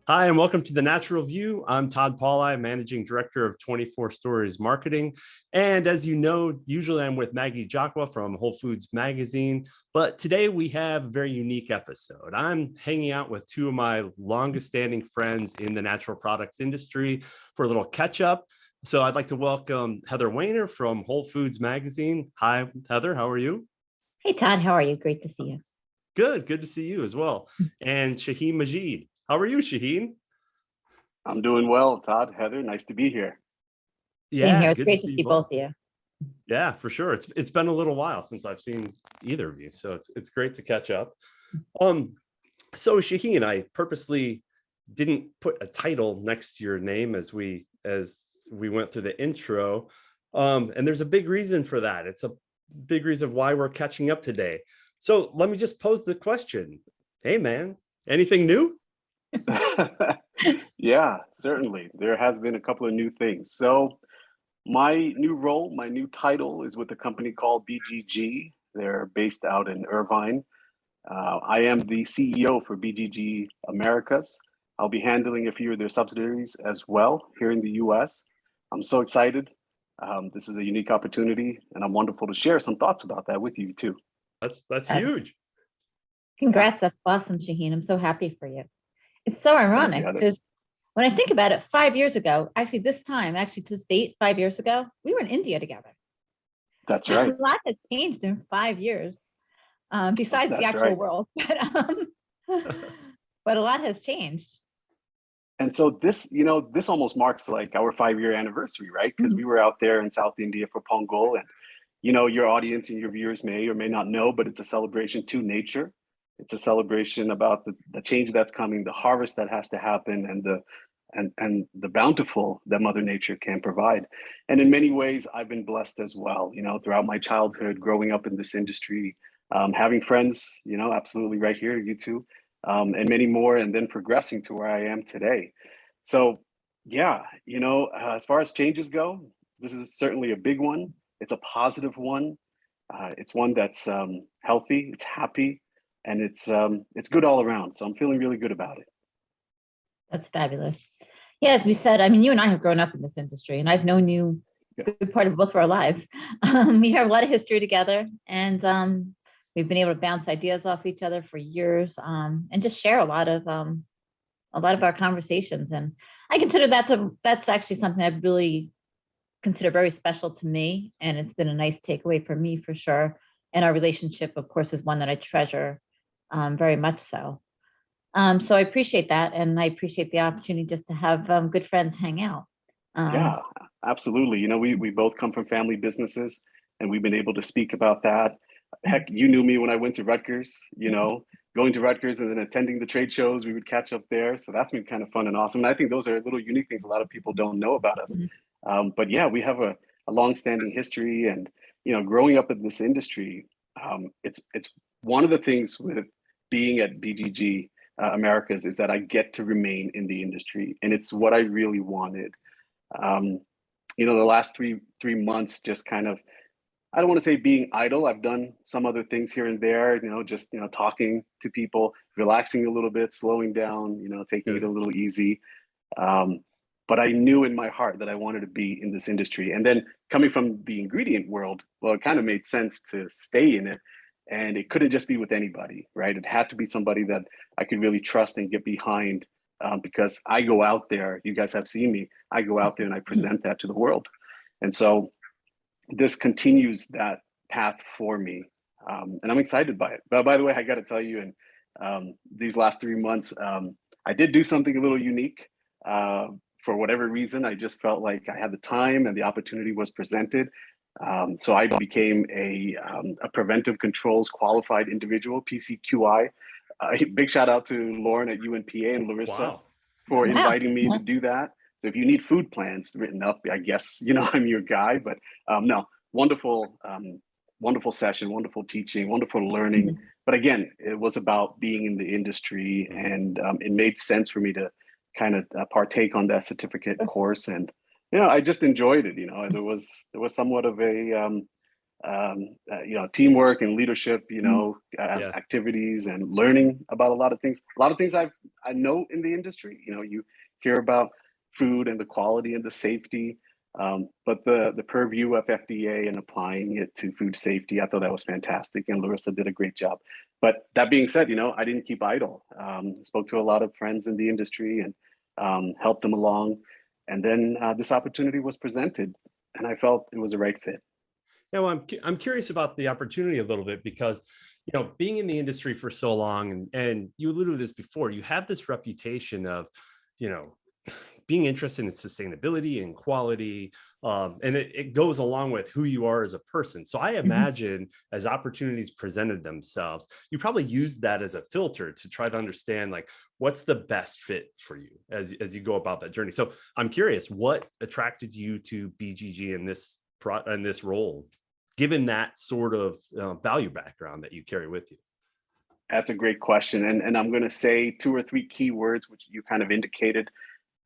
Hi, and welcome to The Natural View. I'm Todd Pauli, Managing Director of 24 Stories Marketing. And as you know, usually I'm with Maggie Jacqua from Whole Foods Magazine, but today we have a very unique episode. I'm hanging out with two of my longest standing friends in the natural products industry for a little catch up. So I'd like to welcome Heather Weiner from Whole Foods Magazine. Hi, Heather, how are you? Hey Todd, how are you? Great to see you. Good to see you as well. And Shaheen Majeed. How are you, Shaheen? I'm doing well, Todd, Heather. Nice to be here. Same Yeah, here. It's good to great to see you see both. both of you. Yeah, for sure. It's been a little while since I've seen either of you, so it's great to catch up. Um, so Shaheen and I purposely didn't put a title next to your name as we went through the intro. And there's a big reason for that. It's a big reason why we're catching up today. So let me just pose the question. Hey man, anything new? Yeah, certainly. There has been a couple of new things. So my new role, my new title is with a company called BGG. They're based out in Irvine. I am the CEO for BGG Americas. I'll be handling a few of their subsidiaries as well here in the US. I'm so excited. This is a unique opportunity, and I'm wonderful to share some thoughts about that with you too. That's Uh, huge. Yeah, Congrats, that's awesome, Shaheen. I'm so happy for you. It's so thank you, ironic Heather. because when I think about it, 5 years ago, actually this time, actually to state 5 years ago, we were in India together. That's So right. a lot has changed in 5 years, besides the That's actual right. world. But a lot has changed. And so this almost marks like our 5-year anniversary, right? Because Mhm. we were out there in South India for Pongal, and your audience and your viewers may or may not know, but it's a celebration to nature. It's a celebration about the change that's coming, the harvest that has to happen, and the bountiful that Mother Nature can provide. And in many ways, I've been blessed as well. Throughout my childhood, growing up in this industry, having friends, absolutely right here, you too, and many more, and then progressing to where I am today. So, yeah, as far as changes go, this is certainly a big one. It's a positive one. It's one that's healthy, it's happy, and it's good all around. So I'm feeling really good about it. That's fabulous. Yeah, as we said, I mean, you and I have grown up in this industry, and I've known you Yeah, a good part of both of our lives. We have a lot of history together, and we've been able to bounce ideas off each other for years, and just share a lot of our conversations. And I consider that's actually something I really consider very special to me, and it's been a nice takeaway for me for sure. And our relationship, of course, is one that I treasure very much so. So I appreciate that, and I appreciate the opportunity just to have good friends hang out. yeah, Um, absolutely. We both come from family businesses, and we've been able to speak about that. Heck, you knew me when I went to Rutgers. Going to Rutgers and then attending the trade shows, we would catch up there. So that's been kind of fun and awesome. And I think those are little unique things a lot of people don't know about us. But yeah, we have a long-standing history, and growing up in this industry, it's one of the things with being at BGG Americas is that I get to remain in the industry, and it's what I really wanted. Um, the last three months, just kind of, I don't want to say being idle. I've done some other things here and there, just talking to people, relaxing a little bit, slowing down, taking it a Good. little easy. Um, but I knew in my heart that I wanted to be in this industry. And then coming from the ingredient world, well, it kind of made sense to stay in it. And it couldn't just be with anybody, right? It had to be somebody that I could really trust and get behind, because I go out there, you guys have seen me, I go out there and I present that to the world. And so this continues that path for me. And I'm excited by it. But by the way, I got to tell you, in these last 3 months, I did do something a little unique. Uh, for whatever reason, I just felt like I had the time and the opportunity was presented. So I became a preventive controls qualified individual, PCQI. Big shout out to Lauren at UNPA and Larissa Wow. for wow. inviting me to do that. So if you need food plans written up, I guess I'm your guy. But no, wonderful, wonderful session, wonderful teaching, wonderful learning. But again, it was about being in the industry, Mhm. and it made sense for me to kind of partake on that certificate course, and I just enjoyed it. There was somewhat of a teamwork and leadership, Yeah. activities and learning about a lot of things. A lot of things a note in the industry. You know, you hear about food and the quality and the safety, but the purview of FDA and applying it to food safety, I thought that was fantastic, and Larissa did a great job. But that being said, you know, I didn't keep idle. Spoke to a lot of friends in the industry and helped them along, and then this opportunity was presented, and I felt it was the right fit. Yeah, well, I'm curious about the opportunity a little bit because, you know, being in the industry for so long, and you alluded to this before, you have this reputation of, you know, being interested in sustainability and quality, and it goes along with who you are as a person. So I imagine as opportunities presented themselves, you probably used that as a filter to try to understand like what's the best fit for you as you go about that journey. So I'm curious, what attracted you to BGG in this role, given that sort of value background that you carry with you? That's a great question, and I'm going to say two or three key words which you kind of indicated.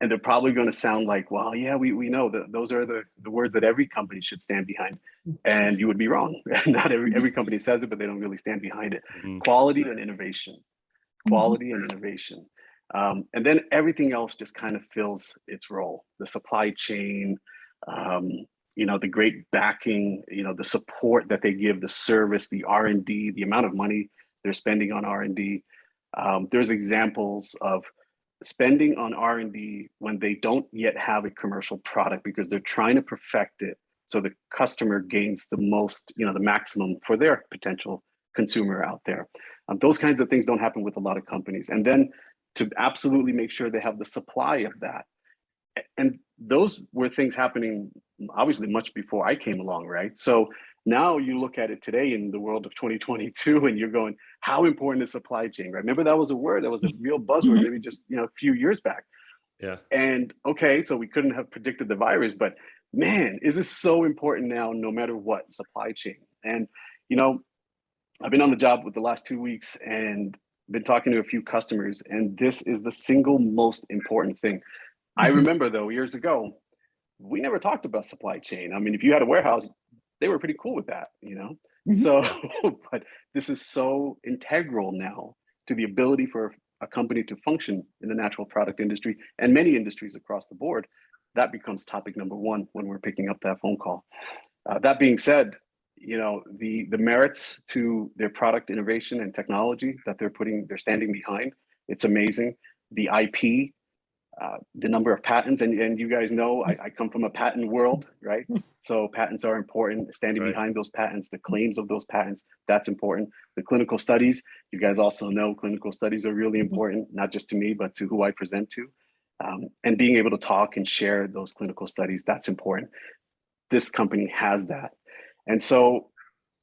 And they're probably going to sound like, well, yeah, we know that those are the words that every company should stand behind. And you would be wrong. Not every company says it, but they don't really stand behind it. Mhm. Quality and innovation, quality and innovation. And then everything else just kind of fills its role. The supply chain, you know, the great backing, you know, the support that they give, the service, the R&D, the amount of money they're spending on R&D. There's examples of spending on R&D when they don't yet have a commercial product because they're trying to perfect it so the customer gains the most, you know, the maximum for their potential consumer out there. Those kinds of things don't happen with a lot of companies. And then to absolutely make sure they have the supply of that. And those were things happening obviously much before I came along, right? So now you look at it today in the world of 2022 and you're going, how important is supply chain, right? Remember that was a word, that was a real buzzword maybe just, you know, a few years back. Yeah. And okay, so we couldn't have predicted the virus, but man, is this so important now, no matter what, supply chain. And, you know, I've been on the job with the last 2 weeks and been talking to a few customers, and this is the single most important thing. I remember though, years ago, we never talked about supply chain. I mean, if you had a warehouse, they were pretty cool with that, you know? So, Yeah. but this is so integral now to the ability for a company to function in the natural product industry and many industries across the board. That becomes topic number one when we're picking up that phone call. That being said, you know, the merits to their product innovation and technology that they're standing behind, it's amazing. The IP, the number of patents, and you guys know I come from a patent world, right? So patents are important. Standing Right. behind those patents, the claims of those patents, that's important. The clinical studies, you guys also know clinical studies are really important, not just to me, but to who I present to. And being able to talk and share those clinical studies, that's important. This company has that. And so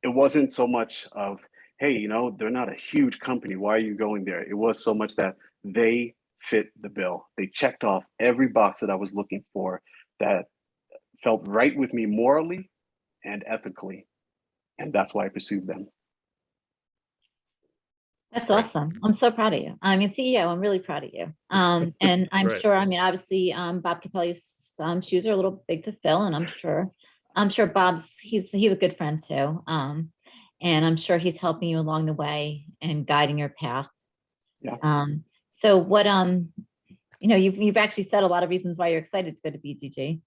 it wasn't so much of, hey, you know, they're not a huge company. Why are you going there? It was so much that they fit the bill. They checked off every box that I was looking for that felt right with me morally and ethically. And that's why I pursued them. That's Great. awesome. I'm so proud of you. I mean, CEO, I'm really proud of you. And I'm Right. sure, I mean, obviously, Bob Capelli's shoes are a little big to fill, and I'm sure he's a good friend too. And I'm sure he's helping you along the way and guiding your path. Yeah. So what, you know, you've actually said a lot of reasons why you're excited to go to BGG,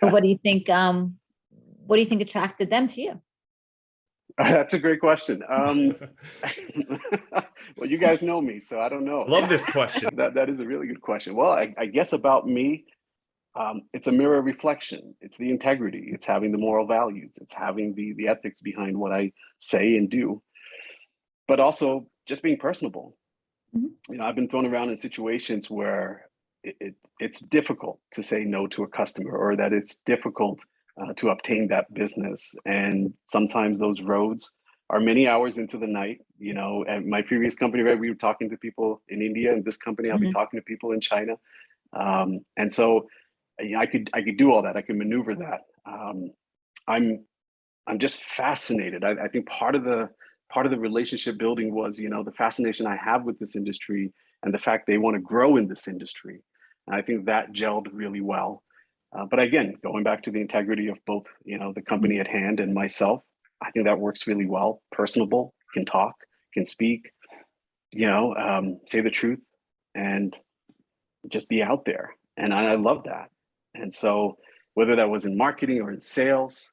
but what do you think attracted them to you? That's a great question. Well, you guys know me, so I don't know. Love this question. That is a really good question. Well, I guess about me, it's a mirror reflection. It's the integrity. It's having the moral values. It's having the ethics behind what I say and do, but also just being personable. Mhm. You know, I've been thrown around in situations where it's difficult to say no to a customer, or that it's difficult to obtain that business. And sometimes those roads are many hours into the night. You know, at my previous company, right, we were talking to people in India, and this company, I'll be Mhm. talking to people in China. And so I could do all that. I could maneuver that. I'm I'm just fascinated. I think part of the relationship building was, you know, the fascination I have with this industry and the fact they want to grow in this industry. And I think that gelled really well. But again, going back to the integrity of both, you know, the company at hand and myself, I think that works really well. Personable, can talk, can speak, you know, say the truth. and just be out there. And I love that. And so whether that was in marketing or in sales,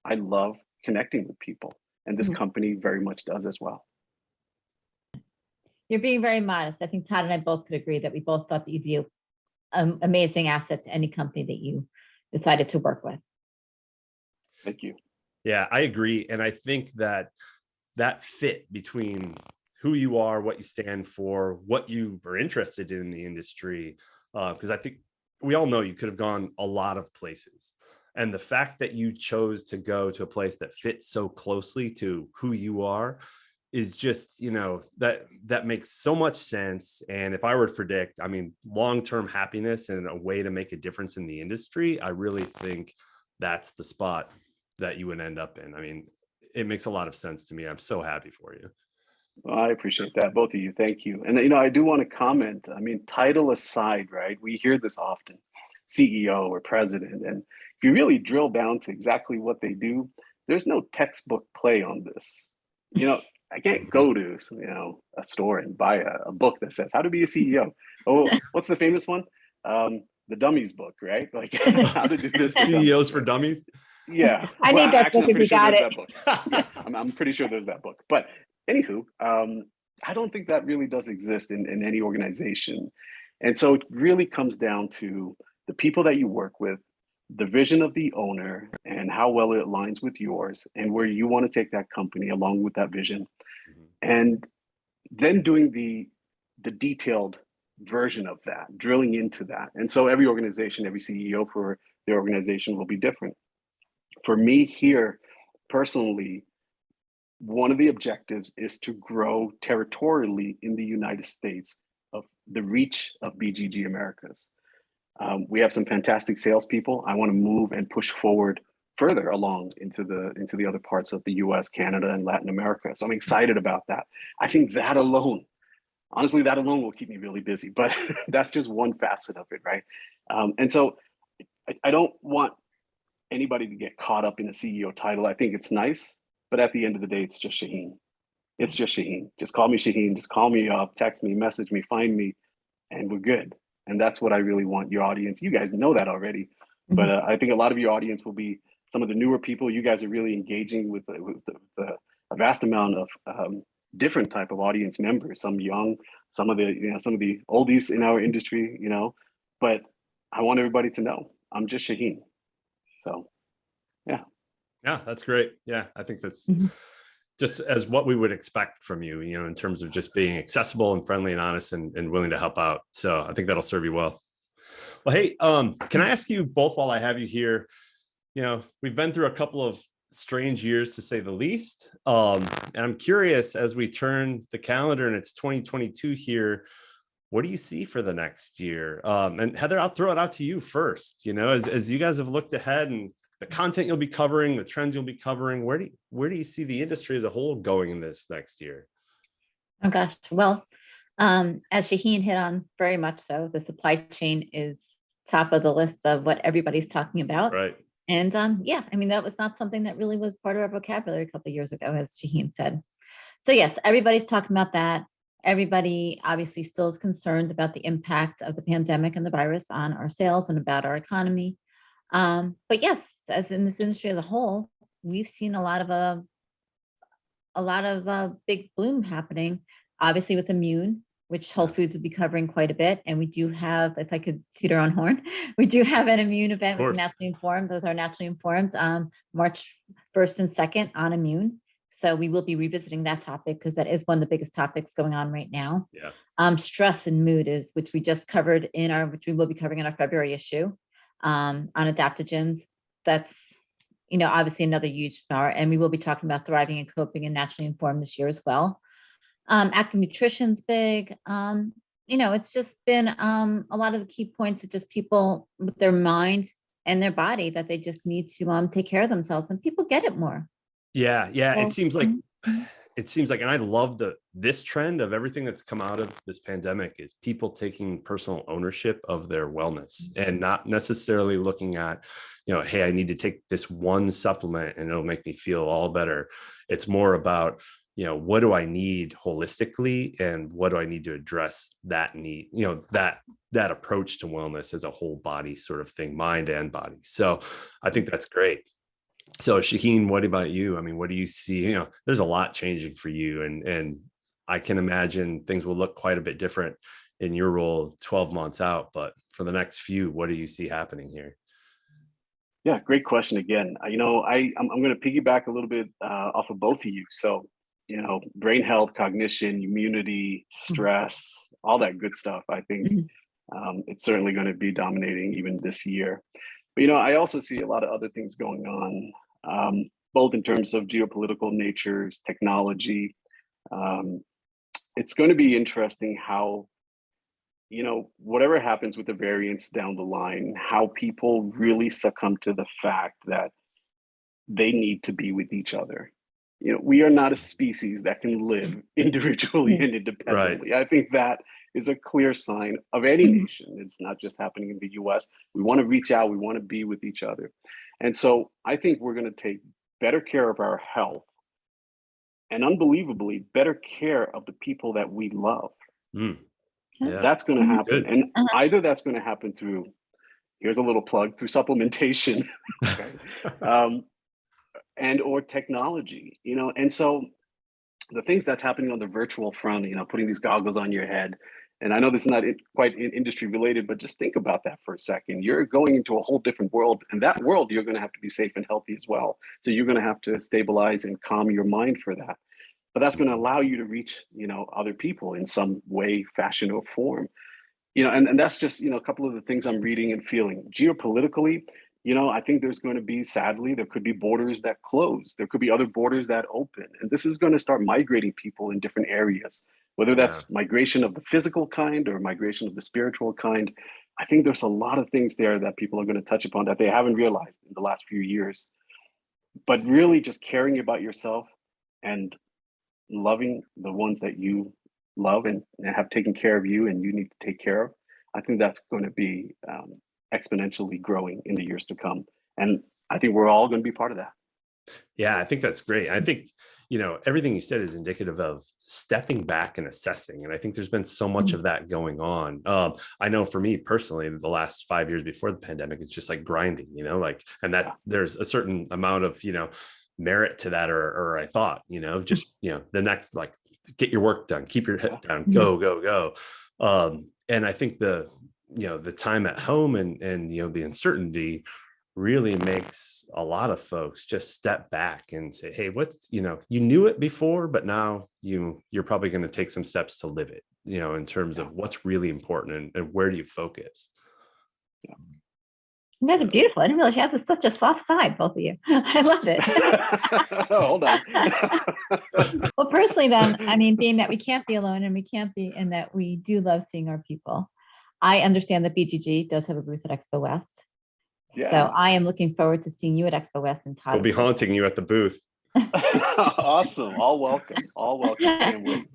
I love connecting with people. And this company very much does as well. You're being very modest. I think Todd and I both could agree that we both thought that you'd be an amazing asset to any company that you decided to work with. Thank you. Yeah, I agree. And I think that that fit between who you are, what you stand for, what you are interested in the industry, because I think we all know you could have gone a lot of places. And the fact that you chose to go to a place that fits so closely to who you are is just, that makes so much sense. And if I were to predict, I mean, long-term happiness and a way to make a difference in the industry, I really think that's the spot that you would end up in. I mean, it makes a lot of sense to me. I'm so happy for you. Well, I appreciate that, both of you. Thank you. And I do want to comment. I mean, title aside, right? We hear this often, CEO or president, and if you really drill down to exactly what they do, there's no textbook play on this. I can't go to a store and buy a book that says how to be a CEO. Oh, what's the famous one? The Dummies book, right? Like how to do this. For CEOs for Dummies. Yeah, I need that book if you got it. That book. Yeah, I'm pretty sure there's that book. But anywho, I don't think that really does exist in any organization. And so it really comes down to the people that you work with, the vision of the owner, and how well it aligns with yours, and where you want to take that company along with that vision. And then doing the detailed version of that, drilling into that. And so every organization, every CEO for their organization will be different. For me here, personally, one of the objectives is to grow territorially in the United States of the reach of BGG Americas. We have some fantastic salespeople. I want to move and push forward further along into the other parts of the US, Canada, and Latin America. So I'm excited about that. I think that alone, honestly, that alone will keep me really busy, but that's just one facet of it, right? And so I don't want anybody to get caught up in a CEO title. I think it's nice, but at the end of the day, it's just Shaheen. It's just Shaheen. Just call me Shaheen. Just call me up, text me, message me, find me, and we're good. And that's what I really want your audience. You guys know that already, but I think a lot of your audience will be some of the newer people. You guys are really engaging with a vast amount of different type of audience members. Some young, some of the oldies in our industry. But I want everybody to know I'm just Shaheen. So, yeah. Yeah, that's great. Yeah, I think that's just as what we would expect from you, in terms of just being accessible and friendly and honest and willing to help out. So I think that'll serve you well. Well, hey, can I ask you both while I have you here, we've been through a couple of strange years to say the least. And I'm curious, as we turn the calendar and it's 2022 here, what do you see for the next year? And Heather, I'll throw it out to you first. As you guys have looked ahead and the content you'll be covering, the trends you'll be covering, where do you see the industry as a whole going in this next year? Oh gosh, well, as Shaheen hit on very much so, the supply chain is top of the list of what everybody's talking about. Right. And yeah, I mean, that was not something that really was part of our vocabulary a couple of years ago, as Shaheen said. So yes, everybody's talking about that. Everybody obviously still is concerned about the impact of the pandemic and the virus on our sales and about our economy. But yes, as in this industry as a whole, we've seen a lot of big bloom happening, obviously with immune, which Whole Foods will be covering quite a bit. And we do have, if I could toot our own horn, we do have an immune event with Nationally Informed, with our Nationally Informed, March 1st and 2nd on immune. So we will be revisiting that topic because that is one of the biggest topics going on right now. Yeah. Stress and mood which we just covered which we will be covering in our February issue on adaptogens. That's, obviously another huge power. And we will be talking about thriving and coping and Nationally Informed this year as well. Active nutrition's big. It's just been a lot of the key points of just people with their mind and their body that they just need to take care of themselves, and people get it more. Yeah. It seems like, and I love this trend of everything that's come out of this pandemic is people taking personal ownership of their wellness and not necessarily looking at, hey, I need to take this one supplement and it'll make me feel all better. It's more about, what do I need holistically, and what do I need to address that need, that approach to wellness as a whole body sort of thing, mind and body. So I think that's great. So Shaheen, what about you? I mean, what do you see? There's a lot changing for you, and I can imagine things will look quite a bit different in your role 12 months out, but for the next few, what do you see happening here? Yeah, great question again. I'm going to piggyback a little bit off of both of you. So, brain health, cognition, immunity, stress, all that good stuff. I think it's certainly going to be dominating even this year. But, I also see a lot of other things going on, both in terms of geopolitical natures, technology. It's going to be interesting how, whatever happens with the variants down the line, how people really succumb to the fact that they need to be with each other. We are not a species that can live individually and independently. I think that is a clear sign of any nation. It's not just happening in the US. We want to reach out, we want to be with each other. And so I think we're going to take better care of our health and unbelievably better care of the people that we love. Yeah. That's going to happen. Good. And either that's going to happen through, here's a little plug, through supplementation, and or technology, and so the things that's happening on the virtual front, putting these goggles on your head. And I know this is not quite industry related, but just think about that for a second. You're going into a whole different world, and that world, you're going to have to be safe and healthy as well. So you're going to have to stabilize and calm your mind for that. But that's going to allow you to reach, other people in some way, fashion, or form. And that's just, a couple of the things I'm reading and feeling. Geopolitically, I think there's going to be, sadly, there could be borders that close. There could be other borders that open. And this is going to start migrating people in different areas, whether that's migration of the physical kind or migration of the spiritual kind. I think there's a lot of things there that people are going to touch upon that they haven't realized in the last few years. But really just caring about yourself and loving the ones that you love and have taken care of you and you need to take care of. I think that's going to be exponentially growing in the years to come. And I think we're all going to be part of that. Yeah, I think that's great. I think, everything you said is indicative of stepping back and assessing. And I think there's been so much of that going on. I know for me personally, the last 5 years before the pandemic, it's just like grinding, and that there's a certain amount of, merit to that, or I thought, just, the next, like, get your work done, keep your head down, go. And I think the time at home and the uncertainty really makes a lot of folks just step back and say, hey, what's, you knew it before, but now you're probably going to take some steps to live it, in terms of what's really important and where do you focus. You guys are beautiful. I didn't realize you have such a soft side, both of you. I love it. Hold on. Well, personally, then, I mean, being that we can't be alone and we can't be, and that we do love seeing our people, I understand that BGG does have a booth at Expo West. Yeah. So I am looking forward to seeing you at Expo West and Todd. We'll be haunting you at the booth. Awesome. All welcome. All welcome. Can't wait.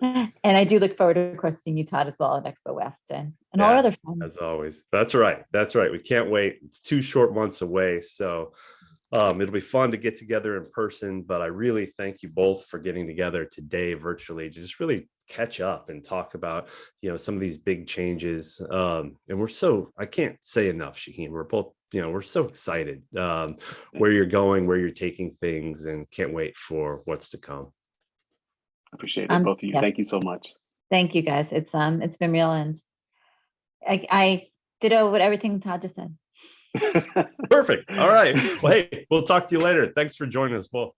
And I do look forward to, of course, seeing you, Todd, as well at Expo West and all our other friends. As always. That's right. We can't wait. It's 2 short months away. So it'll be fun to get together in person, but I really thank you both for getting together today virtually to just really catch up and talk about, some of these big changes. And I can't say enough, Shaheen, we're both, we're so excited where you're going, where you're taking things, and can't wait for what's to come. Appreciate it, both of you. Thank you so much. Thank you, guys. It's been real, and I ditto what everything Todd just said. Perfect. All right. Well, hey, we'll talk to you later. Thanks for joining us both.